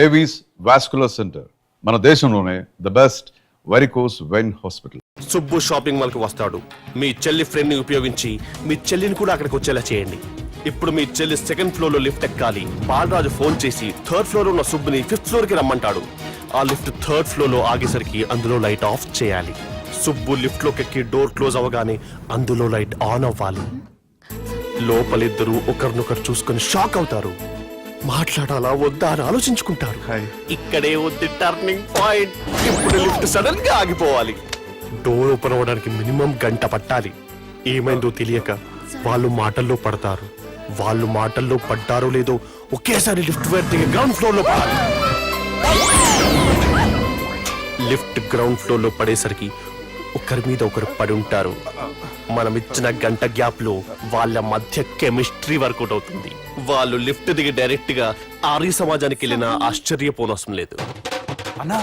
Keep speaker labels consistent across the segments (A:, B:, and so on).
A: Avis vascular centre, మన దేశంలోనే the best varicose vein hospital.
B: Subbu shopping mall కి వస్తాడు. మీ చెల్లి ఫ్రెండ్ ని ఉపయోగించి మీ చెల్లిని కూడా అక్కడికి వచ్చేలా చేయండి. ఇప్పుడు మీ చెల్లి సెకండ్ ఫ్లోర్ లో లిఫ్ట్ ఎక్కాలి. బాలరాజు ఫోన్ చేసి థర్డ్ ఫ్లోర్ లో ఉన్న సుబ్బుని ఫిఫ్త్ ఫ్లోర్ కి రమ్మంటాడు. ఆ లిఫ్ట్ థర్డ్ ఫ్లోర్ లో ఆగేసరికి అందులో లైట్ ఆఫ్ చేయాలి. సుబ్బు లిఫ్ట్ లోకి ఎక్కి డోర్ క్లోజ్ అవ్వగానే అందులో లైట్ ఆన్ అవ్వాలి. లోపలిద్దరూ ఒకరినొకరు చూసుకుని షాక్ అవుతారు. మాట్లాడాలా వద్దా అని ఆలోచించుకుంటారు. ఇక్కడే ఉంది టర్నింగ్ పాయింట్. ఇప్పుడు లిఫ్ట్ సడన్ గా ఆగిపోవాలి. డోర్ ఓపెన్ అవ్వడానికి మినిమం గంట పట్టాలి. ఏమైందో తెలియక వాళ్ళు మాటల్లో పడతారు. వాళ్ళు మాటల్లో పడ్డారో లేదో ఒకేసారి లిఫ్ట్ వైర్ గ్రౌండ్ ఫ్లోర్ లో పడాలి. లిఫ్ట్ గ్రౌండ్ ఫ్లోర్ లో పడేసరికి ఒకరి మీద ఒకరు పడి ఉంటారు. మనం ఇచ్చిన గంట గ్యాప్ లో వాళ్ళ మధ్య కెమిస్ట్రీ వర్కౌట్ అవుతుంది. వాళ్ళు లిఫ్ట్ దిగి డైరెక్ట్ గా ఆర్య సమాజానికి వెళ్ళిన ఆశ్చర్యపోనవసరం లేదు.
C: అన్నా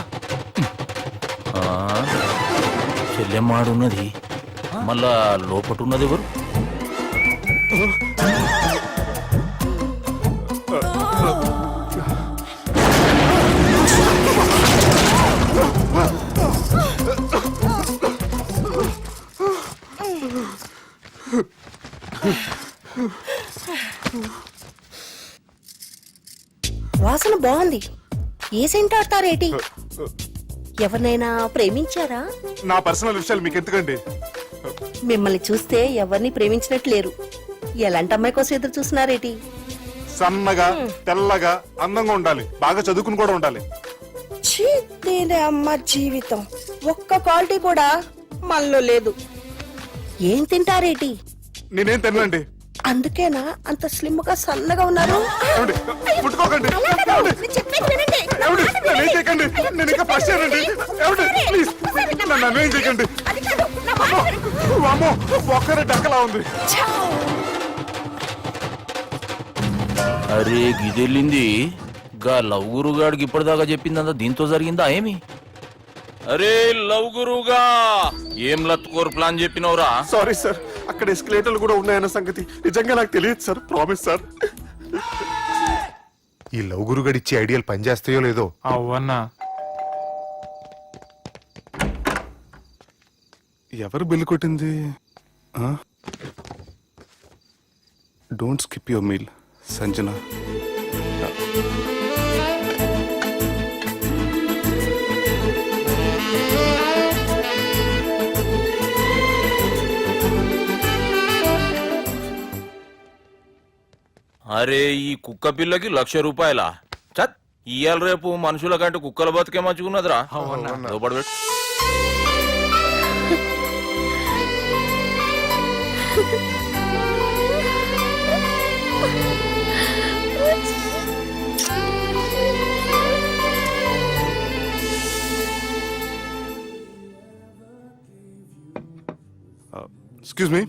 C: చెల్లెమ్మాడున్నది, మళ్ళా లోపటున్నది ఎవరు?
D: వాసన బాగుంది. ఏ సెంట్ ఆడతారేటి? ఎవరినైనా ప్రేమించారా?
E: నా పర్సనల్ విషయాలు మీకు ఎందుకండి?
D: మిమ్మల్ని చూస్తే ఎవరిని ప్రేమించినట్లు లేరు. ఎలాంటి అమ్మాయి కోసం ఎదురు చూస్తున్నారేటి?
E: సన్నగా తెల్లగా అందంగా ఉండాలి, బాగా చదువుకుని కూడా ఉండాలి.
D: అమ్మ జీవితం ఒక్క క్వాలిటీ కూడా మనలో లేదు. ఏం తింటారేటి?
E: నేనేం తినండి.
D: అందుకేనా అంత స్లిమ్ గా సన్నగా ఉన్నారు?
E: ముట్టుకోకండి, నేను ఇంకా ఫస్ట్ చేయనండి. ప్లీజ్ నన్ను ఏం చేయకండి. ఒక్కరే డక్కలా ఉంది.
C: అరే గిదెళ్ళింది. గా లవ్ గురుగాడికి ఇప్పటిదాకా చెప్పిందంతా దీంతో జరిగిందా ఏమి? అరే లవ్ గురుగా ఏం లత్కోర్ ప్లాన్ చెప్పినవురా?
B: సారీ సార్, అక్కడ ఎస్కలేటర్లు కూడా ఉన్నాయన్న సంగతి నిజంగా నాకు తెలియదు సార్. Promise sir.
E: ఈ లవ్ గురుగాడి ఇచ్చే ఐడియాలు పనిచేస్తాయో లేదో.
F: అవునా?
E: ఎవరు బిల్లు కొట్టింది? Don't skip your meal Sanjana.
C: అరే ఈ కుక్క పిల్లకి 1,00,000 రూపాయలా? చత్ ఇయ్యాల రేపు మనుషుల కంటే కుక్కల బతికే మంచుకున్నదిరా. లోపడబెట్టు.
E: ఎక్స్క్యూజ్ మీ,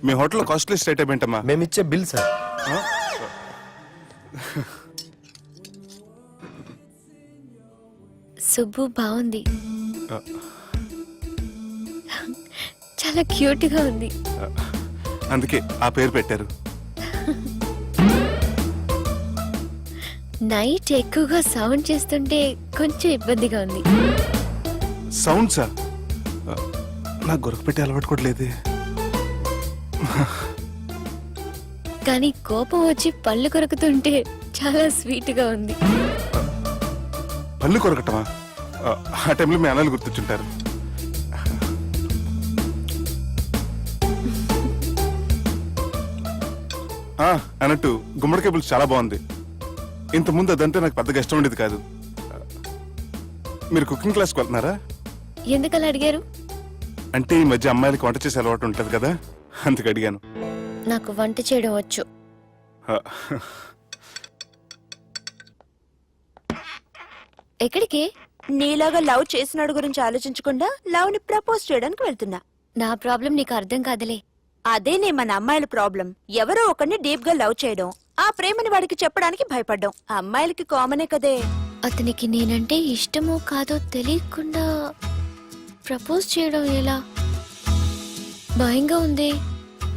E: మీ హోటల్లో కాస్ట్లీ స్టేట్ ఏంటమ్మా?
G: మేమిచ్చే బిల్ సార్.
H: సుబ్బు బాగుంది, చాలా క్యూట్ గా ఉంది.
E: అందుకే ఆ పేరు పెట్టారు.
H: నైట్ ఎక్కువగా సౌండ్ చేస్తుంటే కొంచెం ఇబ్బందిగా ఉంది.
E: సౌండ్సా? నాకు గొరక పెట్టే అలవాటు కూడా లేదే.
H: కానీ కోపం వచ్చి పళ్ళు కొరుకుతుంటే చాలా స్వీట్ గా ఉంది.
E: పళ్ళు కొరకటమా? ఆ టైంలో మీ అన్నలు గుర్తుంటారు. అన్నట్టు గుమ్మడికాయ పులుసు చాలా బాగుంది. ఇంతకుముందు అదంటే నాకు పెద్దగా ఇష్టం ఉండేది కాదు. మీరు కుకింగ్ క్లాస్కి వెళ్తున్నారా?
H: ఎందుకలా అడిగారు?
E: అంటే ఈ మధ్య అమ్మాయిలకి వంట చేసే అలవాటు ఉంటుంది కదా, అందుకు అడిగాను.
H: నాకు వంట చేయడం వచ్చు. ఎక్కడికి?
D: నీలాగా లవ్ చేసినాడు గురించి ఆలోచించకుండా లవ్ ని ప్రపోజ్ చేయడానికి వెళ్తున్నా.
H: నా ప్రాబ్లం నీకు అర్థం కాదులే.
D: అదేనే మన అమ్మాయిల ప్రాబ్లం. ఎవరో ఒకరిని డీప్ గా లవ్ చేయడం, ఆ ప్రేమని వాడికి చెప్పడానికి భయపడ్డం అమ్మాయిలకి కామనే కదే.
H: అతనికి నేనంటే ఇష్టమో కాదో తెలియకుండా ప్రపోజ్ చేయడం ఎలా? భయంగా ఉంది.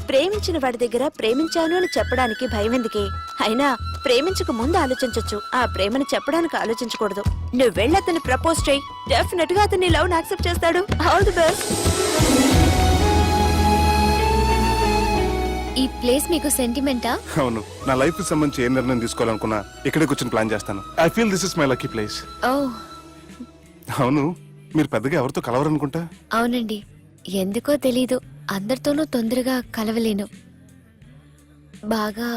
D: ప్రేమించిన వాడి దగ్గర ప్రేమించాను అని చెప్పడానికి భయం ఎందుకే? అయినా ప్రేమించక ముందు ఆలోచించొచ్చు, ఆ ప్రేమను చెప్పడానికి ఆలోచించకూడదు. నువ్వు వెళ్ళి అతన్ని ప్రపోజ్ చేయి, డెఫినెట్ గా అతన్ని లవ్ యాక్సెప్ట్ చేస్తాడు. All the best.
H: ఈ ప్లేస్ మీకు సెంటిమెంటా?
E: అవును, నా లైఫ్ కి సంబంధించి ఏ నిర్ణయం తీసుకోవాలనుకున్నా ఇక్కడే కూర్చొని ప్లాన్ చేస్తాను. I feel this is my lucky place.
H: ఓ
E: అవును, మీరు పెద్దగా ఎవరితో కలవరనుకుంటా.
H: అవునండి, ఎందుకో తెలీదు, అందరితోనూ తొందరగా కలవలేను. బాగా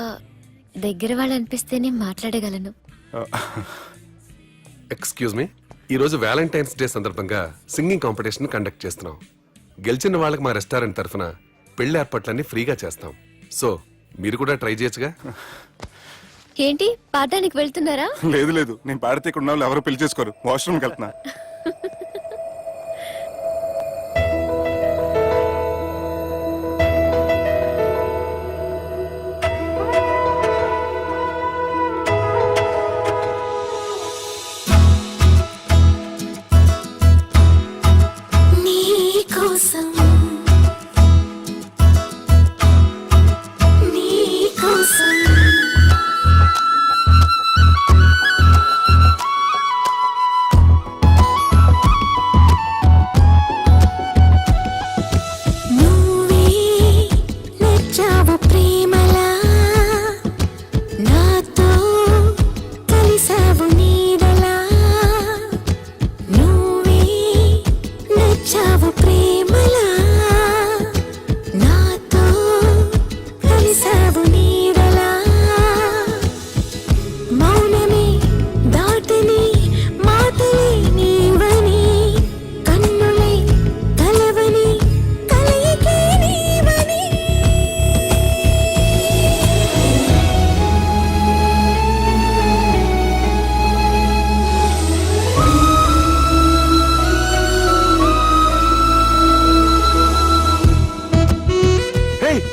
H: దగ్గర వాళ్ళు అనిపిస్తేనే మాట్లాడగలను.
F: ఎక్స్క్యూజ్ మీ, ఈరోజు వ్యాలంటైన్స్ డే సందర్భంగా సింగింగ్ కాంపిటీషన్ కండక్ట్ చేస్తున్నాం. గెలిచిన వాళ్ళకి మా రెస్టారెంట్ తరఫున పెళ్లి ఏర్పాట్లన్నీ ఫ్రీగా చేస్తాం. సో మీరు కూడా ట్రై చేయొచ్చుగా.
H: ఏంటి పాడడానికి వెళ్తున్నారా?
E: లేదు లేదు, నేను పాడితే ఇక్కడ ఉన్న వాళ్ళు ఎవరో పెళ్లి చేసుకోరు. వాష్రూమ్కి వెళ్తున్నా.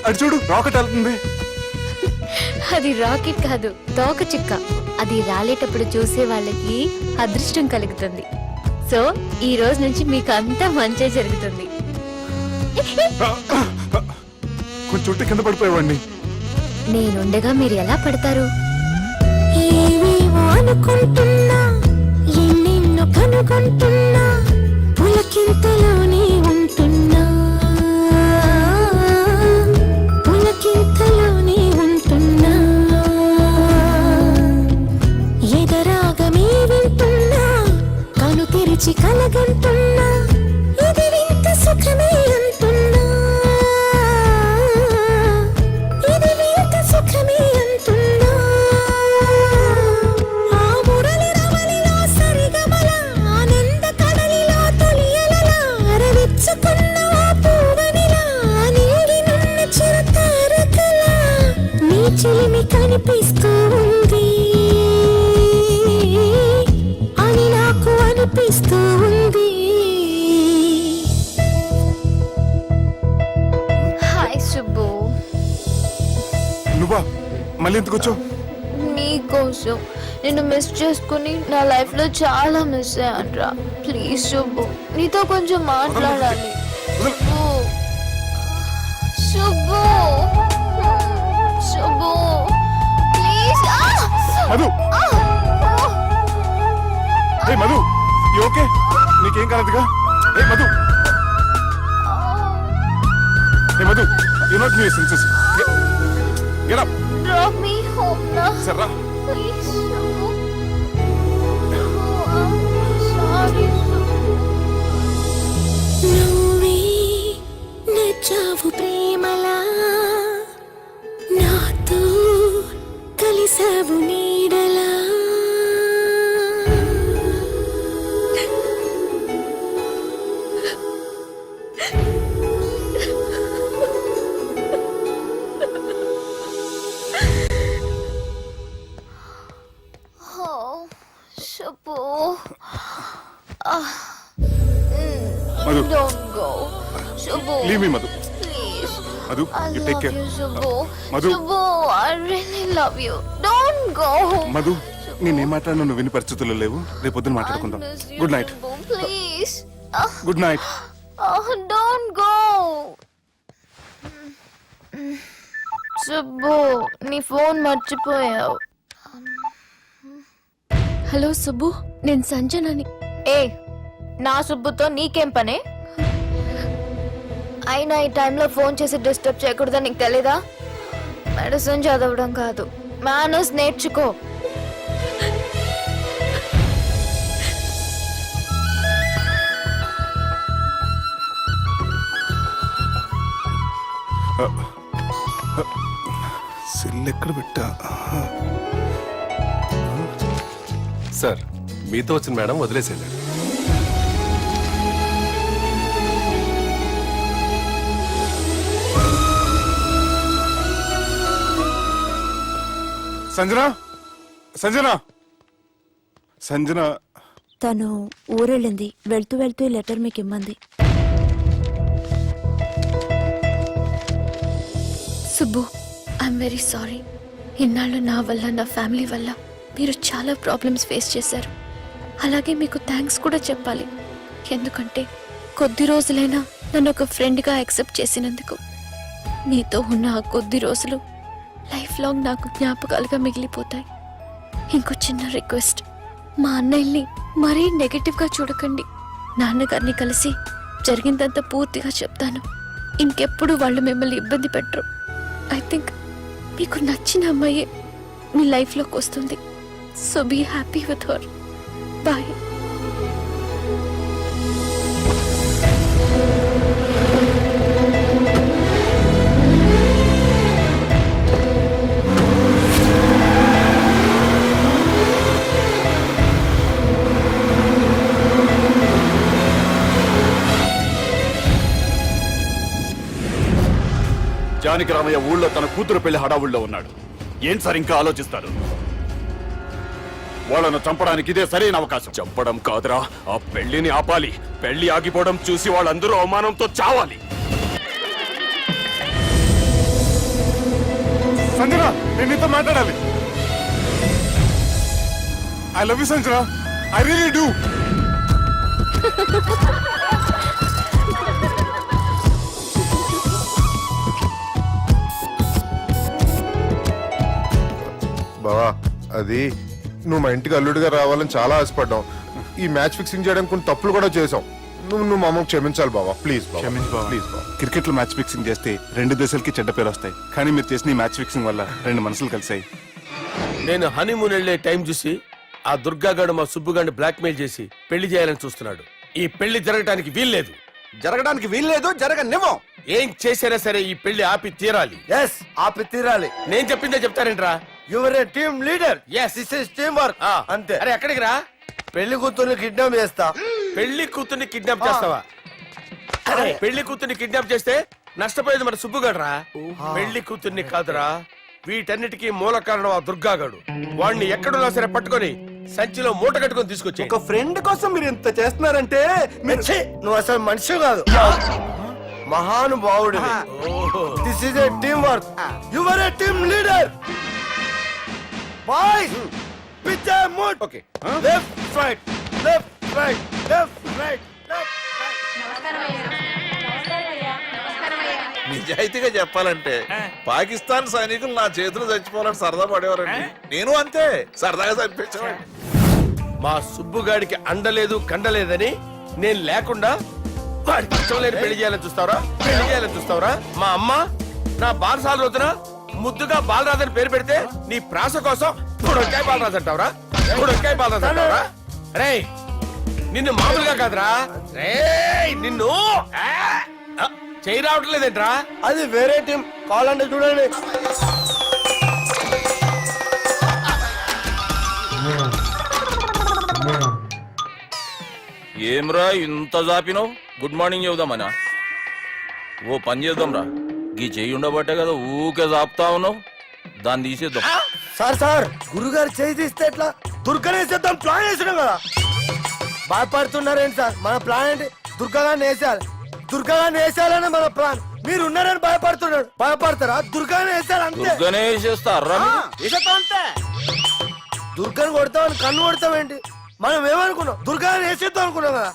E: అటు చూడు, రాకెట్ వెళ్తుంది.
H: అది రాకెట్ కాదు, తోక చుక్క. అది రాలేటప్పుడు చూసే వాళ్ళకి అదృష్టం కలుగుతుంది. సో ఈ రోజు నుంచి మీకు అంతా మంచి జరుగుతుంది.
E: కొంచెం చుట్టూ కింద పడిపోయేవాడిని.
H: నేనుండగా మీరు ఎలా పడతారు?
G: ఏవేవో అనుకుంటున్నా, ఎన్నెన్నో కనుగొంటున్నా, పులకింతలోనే ఉంటున్నా, పులకింతలోనే ఉంటున్నా, ఎదరాగమే వింటున్నా, కను తెరిచి కలగంటున్నా, ఇది వింత సుఖమే అంటున్నా, ఇది వింత సుఖమే అంటున్నా. ఆ మురళి రవళిలో సరిగమల, ఆనంద కడలిలో తొలియలలా, అరవిచ్చుకున్న ఆ పూవనిలా, నింగినున్న చిరతారకలా, నీ చిలిమి కనిపిస్తూ ఉంది అని నాకు అనిపిస్తూ ఉంది.
H: హాయ్ సుబ్బు.
E: నువ్వా మళ్ళీ ఎందుకు వచ్చావు?
H: నీకోసం నేను మిస్ చేసుకుని నా లైఫ్ లో చాలా మిస్ అయ్యానురా. ప్లీజ్ సుబ్బు, నీతో కొంచెం మాట్లాడాలి. సుబ్బు, సుబ్బు, సుబ్బు, ప్లీజ్.
E: మధు, ఏ మధు, యు ఓకే? నీకేం కాలేదుగా? ఏ మధు, ఏ Madhu, you not me senses. Get up.
H: Drop me home now.
E: సర్రా.
H: Please, Subbu. Oh, I'm sorry, Subbu.
G: నువ్వే నచ్చావు ప్రేమలా, నాతో కలిసావు నీడలా.
H: Oh, Subbu.
E: Madhu.
H: Don't go. Subbu.
E: Leave me, Madhu.
H: Please.
E: Madhu,
H: I
E: you
H: love
E: take care.
H: you, Subbu.
E: Madhu.
H: Subbu, I really love you. Don't go.
E: Madhu, నేనేం మాట్లాడినా నువ్వు విని పరిస్థితుల్లో లేవు. రేపు పొద్దున మాట్లాడుకుందాం.
H: I miss you,
E: good night.
H: Subbu. Please.
E: Good night.
H: Oh, don't go. Subbu నీ ఫోన్ మర్చిపోయావు. హలో సుబ్బు, నేను సంజనని. ఏ నా సుబ్బుతో నీకేం పనే? అయినా ఈ టైంలో ఫోన్ చేసి డిస్టర్బ్ చేయకూడదని నీకు తెలీదా? మెడిసిన్ చదవడం కాదు, మేనర్స్ నేర్చుకో.
E: సెల్ ఎక్కడ పెట్టా?
F: సార్ మీతో వచ్చిన మేడం వదిలేసేయండి.
E: సంజన, సంజన, సంజన.
D: తను ఊరెళ్ళింది. వెళ్తూ వెళ్తూ ఈ లెటర్ మీకు ఇమ్మంది.
H: Subbu, I'm very sorry. ఇన్నాళ్ళు నా వల్ల, నా ఫ్యామిలీ వల్ల మీరు చాలా ప్రాబ్లమ్స్ ఫేస్ చేశారు. అలాగే మీకు థ్యాంక్స్ కూడా చెప్పాలి. ఎందుకంటే కొద్ది రోజులైనా నన్ను ఒక ఫ్రెండ్గా యాక్సెప్ట్ చేసినందుకు. మీతో ఉన్న ఆ కొద్ది రోజులు లైఫ్ లాంగ్ నాకు జ్ఞాపకాలుగా మిగిలిపోతాయి. ఇంకో చిన్న రిక్వెస్ట్, మా అన్నయ్యని మరీ నెగటివ్గా చూడకండి. నాన్నగారిని కలిసి జరిగిందంతా పూర్తిగా చెప్తాను. ఇంకెప్పుడు వాళ్ళు మిమ్మల్ని ఇబ్బంది పెట్టరు. ఐ థింక్ మీకు నచ్చిన అమ్మాయే మీ లైఫ్లోకి వస్తుంది. So be happy with her. Bye.
I: Janaki Ramayya ఊళ్ళో తన కూతురు పెళ్లి హడావుల్లో ఉన్నాడు. ఏం సార్ ఇంకా ఆలోచిస్తారు? వాళ్ళను చంపడానికి ఇదే సరైన అవకాశం. చంపడం కాదురా, ఆ పెళ్లిని ఆపాలి. పెళ్లి ఆగిపోవడం చూసి వాళ్ళందరూ అవమానంతో చావాలి.
E: సంజన, నేను నీతో మాట్లాడాలి. I love you Sanjana, I really do.
J: బావా, అది నువ్వు మా ఇంటికి అల్లుడిగా రావాలని చాలా ఆశపడ్డాం. ఈ మ్యాచ్ ఫిక్సింగ్ చేయడానికి కొన్ని తప్పులు కూడా చేసాం. నువ్వు మా అమ్మకు క్షమించాలి బావా, ప్లీజ్ ప్లీజ్ బావా.
E: క్రికెట్ లో మ్యాచ్ ఫిక్సింగ్ చేస్తే 2 దేశాలకి చెడ్డ పేరు వస్తాయి. కానీ మీరు చేసిన ఈ మ్యాచ్ ఫిక్సింగ్ వల్ల 2 మనసులు కలిసాయి.
B: నేను హనీమూన్ వెళ్లే టైం చూసి ఆ దుర్గాగాడు మా సుబ్బుగాడిని బ్లాక్మెయిల్ చేసి పెళ్లి చేయాలని చూస్తున్నాడు. ఈ పెళ్లి జరగటానికి వీల్లేదు.
K: జరగడానికి వీల్లేదు, జరగనివ్వం.
B: ఏం చేసినా సరే ఈ పెళ్లి ఆపి తీరాలి.
K: ఎస్, ఆపి తీరాలి.
B: నేను చెప్పిందే చెప్తారేంట్రా?
K: Your a team leader.
B: Yes.
K: This is team work. అంతే.
B: అరే ఎక్కడికి రా?
K: పెళ్లి కూతుర్ని కిడ్నాప్ చేస్తా.
B: పెళ్లి కూతుర్ని కిడ్నాప్ చేస్తావా? అరే పెళ్లి కూతుర్ని కిడ్నాప్ చేస్తే నష్టపోయేది మన సుబ్బుగాడురా. పెళ్లి కూతుర్ని కాదురా, వీటన్నిటికీ మూల కారణం ఆ దుర్గాగాడు. వాడిని ఎక్కడున్నా సరే పట్టుకొని సంచిలో మూట కట్టుకొని తీసుకొచ్చి.
K: ఒక ఫ్రెండ్ కోసం మీరు ఇంత చేస్తున్నారంటే నువ్వు అసలు మనిషి కాదు, మహానుభావుడు. This is a team work. Your a team leader. Boys, pitch A mood.
B: Okay,
K: left right, left right, left right, left
C: నిజాయితీగా చెప్పాలంటే పాకిస్తాన్ సైనికులు నా చేతులు చచ్చిపోవాలని సరదా పడేవారండి. నేను అంతే సరదాగా చనిపించేవాడిని.
B: మా సుబ్బుగాడికి అండలేదు కండలేదని నేను లేకుండా వాడికి ఇష్టం లేని పెళ్లి చేయాలని చూస్తావరా? పెళ్లి చేయాలని చూస్తావరా? మా అమ్మ నా బాలసాల రోజున ముద్దుగా బాలరాజు అని పేరు పెడితే నీ ప్రాస కోసం ఇప్పుడు బాలరాజు అంటావరా? ఇప్పుడు బాలరాజు అంటావరా? రే నిన్ను మామూలుగా కాదురా, రే నిన్ను చేయి రావట్లేదేంట్రా?
K: అది వేరే టీం. కావాలంటే చూడండి.
C: ఏమ్రా ఇంత జాపినావు? Good morning చెబుదామనా? ఓ పని చేద్దాం రా, గీ చెయ్యి ఉండబట్టే కదా ఊకే జాపుతా ఉన్నావు. దాన్ని తీసేద్దాం.
K: సార్ గురుగారు చేయి తీస్తే ఎట్లా? దుర్గనేసేద్దాం ప్లాన్ వేసినాం కదా. భయపడుతున్నారేంటి సార్? మన ప్లాన్ ఏంటి? దుర్గాన్ని వేసేయాలి. దుర్గాన్ని వేసేయాలని మన ప్లాన్. మీరు ఉన్నారని భయపడుతున్నాడు. భయపడతారా? దుర్గాన్ని వేసేయాలి అంతే.
C: దుర్గనే వేసేస్తారా?
K: వేసేద్దాం అంతే. దుర్గాని కొడతామని కన్ను కొడతామేంటి? మనం ఏమనుకున్నాం? దుర్గాన్ని వేసేద్దాం అనుకున్నాం కదా.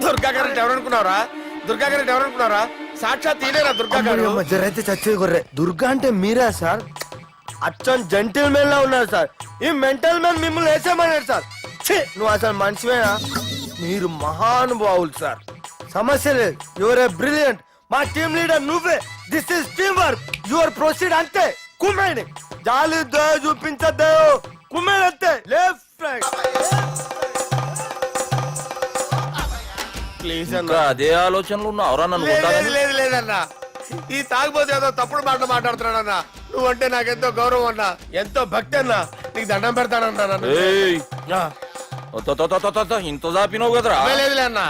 B: దుర్గా గారు ఎవరనుకున్నారా? దుర్గా గారు ఎవరనుకున్నారా?
K: సాక్షాత్ తీరేరా దుర్గా గారు జరైతే చచ్చేది గొర్రె దుర్గా అంటే మీరా సార్ అచ్చం జెంటిల్ మెన్ లా ఉన్నారు సార్ ఈ మెంటల్ మెన్ మిమ్మల్ని వేసేమన్నాడు సార్ ఛీ, నువ్వు అసలు మనిషివేనా మీరు మహానుభావులు సార్ సమస్య లేదు యువర్ ఏ బ్రిలియంట్ మా టీమ్ లీడర్ నువ్వే this is team work your proceed అంతే కుమ్మేని జాలి దయ చూపించద్దు కుమ్మేని అంతే లెఫ్ట్ రైట్ ప్లీజ్
C: ఇంకా అదే ఆలోచనలు ఉన్నావురా నన్ను కొట్టాలని?
K: లేదు లేదన్నా ఈ తాగుబోతు ఏదో తప్పుడు మాట మాట్లాడుతున్నాడన్నా నువ్వంటే నాకెంతో గౌరవం అన్నా ఎంతో భక్తి అన్నా నీకు దండం పెడతానన్నా
C: ఏయ్, ఇంత చాపినావు కదరా
K: లేదులే అన్నా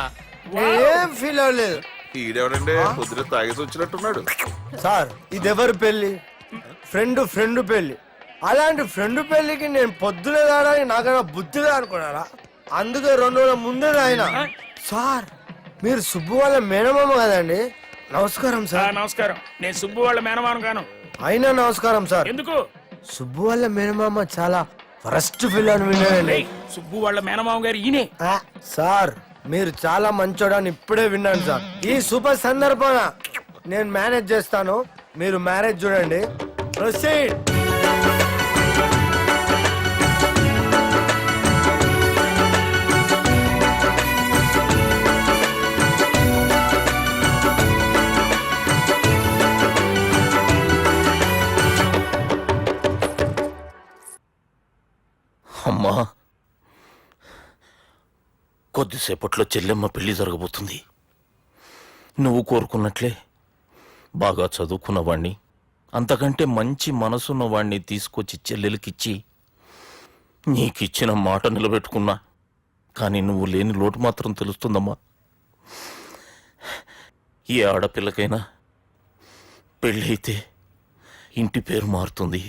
K: ఏం ఫీల్ అవ్వలేదు
F: ఈడెవడండి పొద్దున తాగేసి వచ్చినట్టున్నాడు.
K: సార్ ఇది ఎవరు పెళ్లి ఫ్రెండ్ పెళ్లి అలాంటి ఫ్రెండ్ పెళ్లికి నేను పొద్దునే రావడానికి నాకన్నా బుద్ధిగా అనుకున్నారా అందుకే 2 రోజుల ముందే ఆయన సార్ మీరు సుబ్బు వాళ్ళ మేనమామ కదండి నమస్కారం సార్
I: నమస్కారం నేను సుబ్బు వాళ్ళ మేనమాను కాను
K: అయినా నమస్కారం సార్
I: ఎందుకు
K: సుబ్బు వాళ్ళ మేనమామ చాలా ఫస్ట్ ఫిల్ అని విన్నానండి
I: సుబ్బు వాళ్ళ మేనమామ గారు ఈయనే
K: సార్ మీరు చాలా మంచోడని ఇప్పుడే విన్నాను సార్ ఈ సూపర్ సందర్భాన నేను మేనేజ్ చేస్తాను మీరు మ్యారేజ్ చూడండి ప్రొసీడ్
C: అమ్మా కొద్దిసేపట్లో చెల్లెమ్మ పెళ్లి జరగబోతుంది. నువ్వు కోరుకున్నట్లే బాగా చదువుకున్నవాణ్ణి అంతకంటే మంచి మనసున్నవాణ్ణి తీసుకొచ్చి చెల్లెలకిచ్చి నీకిచ్చిన మాట నిలబెట్టుకున్నా. కానీ నువ్వు లేని లోటు మాత్రం తెలుస్తుందమ్మా. ఏ ఆడపిల్లకైనా పెళ్ళైతే ఇంటి పేరు మారుతుంది.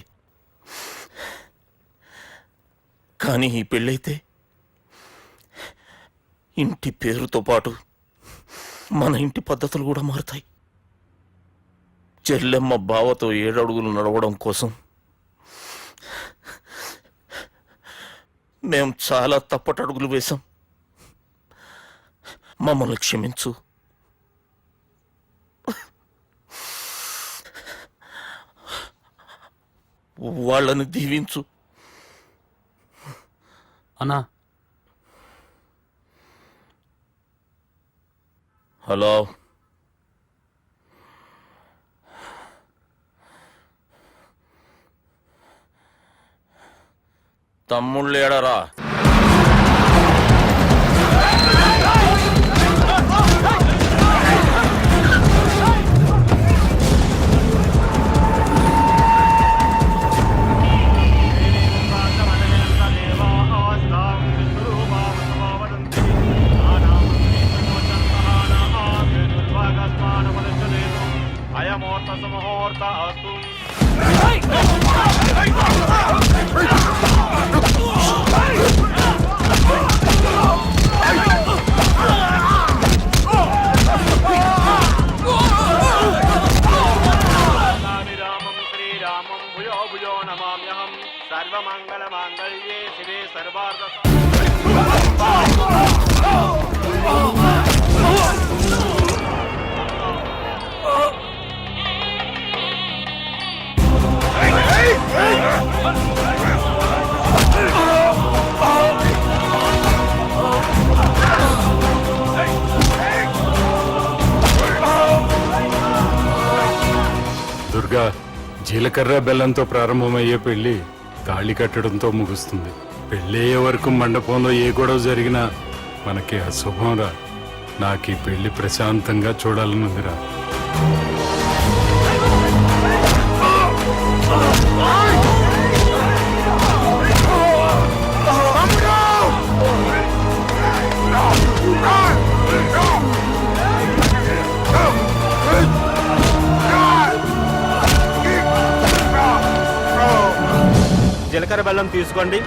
C: కానీ ఈ పెళ్ళైతే ఇంటి పేరుతో పాటు మన ఇంటి పద్ధతులు కూడా మారుతాయి. చెల్లెమ్మ బావతో 7 అడుగులు నడవడం కోసం మేం చాలా తప్పటడుగులు వేశాం. మమ్మల్ని క్షమించు. వాళ్ళని దీవించు.
I: అన్నా
C: హలో, తమ్ముళ్ళు ఏడరా?
L: దుర్గా, జీలకర్ర బెల్లంతో ప్రారంభమయ్యే పెళ్లి తాళి కట్టడంతో ముగుస్తుంది. పెళ్ళయ్యే వరకు మండపంలో ఏ గొడవ జరిగినా మనకి అశుభంరా. నాకు ఈ పెళ్లి ప్రశాంతంగా చూడాలనుందిరా.
I: జీలకర్ర బెల్లం తీసుకోండి.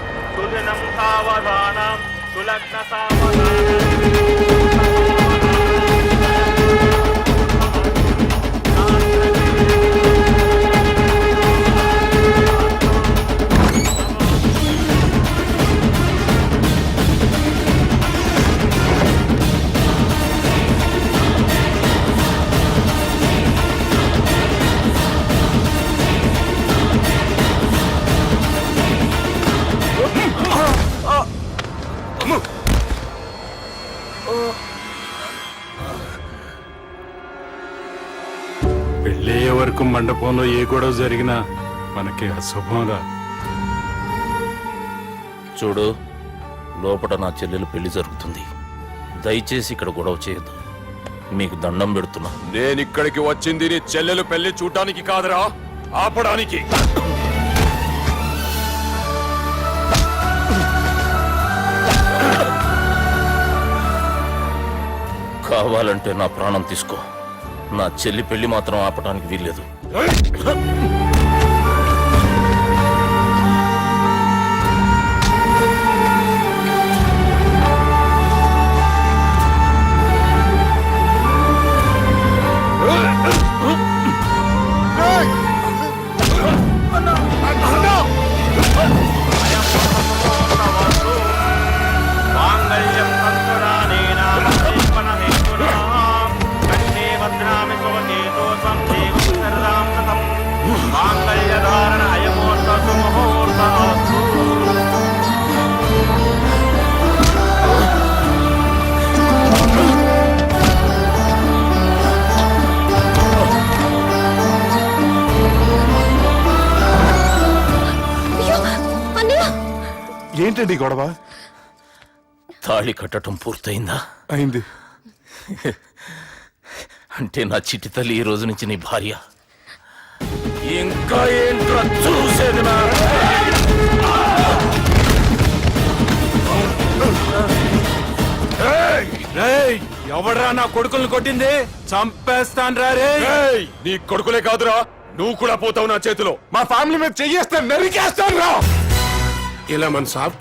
L: వరకు మండపంలో ఏ గొడవ జరిగినా మనకి అశుభం రా.
C: చూడు, లోపల నా చెల్లెలు పెళ్లి జరుగుతుంది. దయచేసి ఇక్కడ గొడవ చేయొద్దు. మీకు దండం పెడుతున్నా.
I: నేనిక్కడికి వచ్చింది నీ చెల్లెలు పెళ్లి చూడటానికి కాదురా, ఆపడానికి.
C: కావాలంటే నా ప్రాణం తీసుకో, నా చెల్లి పెళ్లి మాత్రం ఆపడానికి వీల్లేదు.
E: ఏంటండి ఈ గొడవ?
C: తాళి కట్టడం పూర్తయిందా?
E: అయింది.
C: అంటే నా చిట్టి తల్లి ఈ రోజు నుంచి నీ భార్య. ఇంకా ఏంట్రా చూసేది? నా
L: ఎవడరా నా కొడుకుల్ని కొట్టింది? చంపేస్తాను రా రే.
I: నీ కొడుకులే కాదురా, నువ్వు కూడా పోతావు నా చేతిలో.
E: మా ఫ్యామిలీ మీద చెయ్యేస్తే నరికేస్తాను రా.
F: ఇలా మన సాఫ్ట్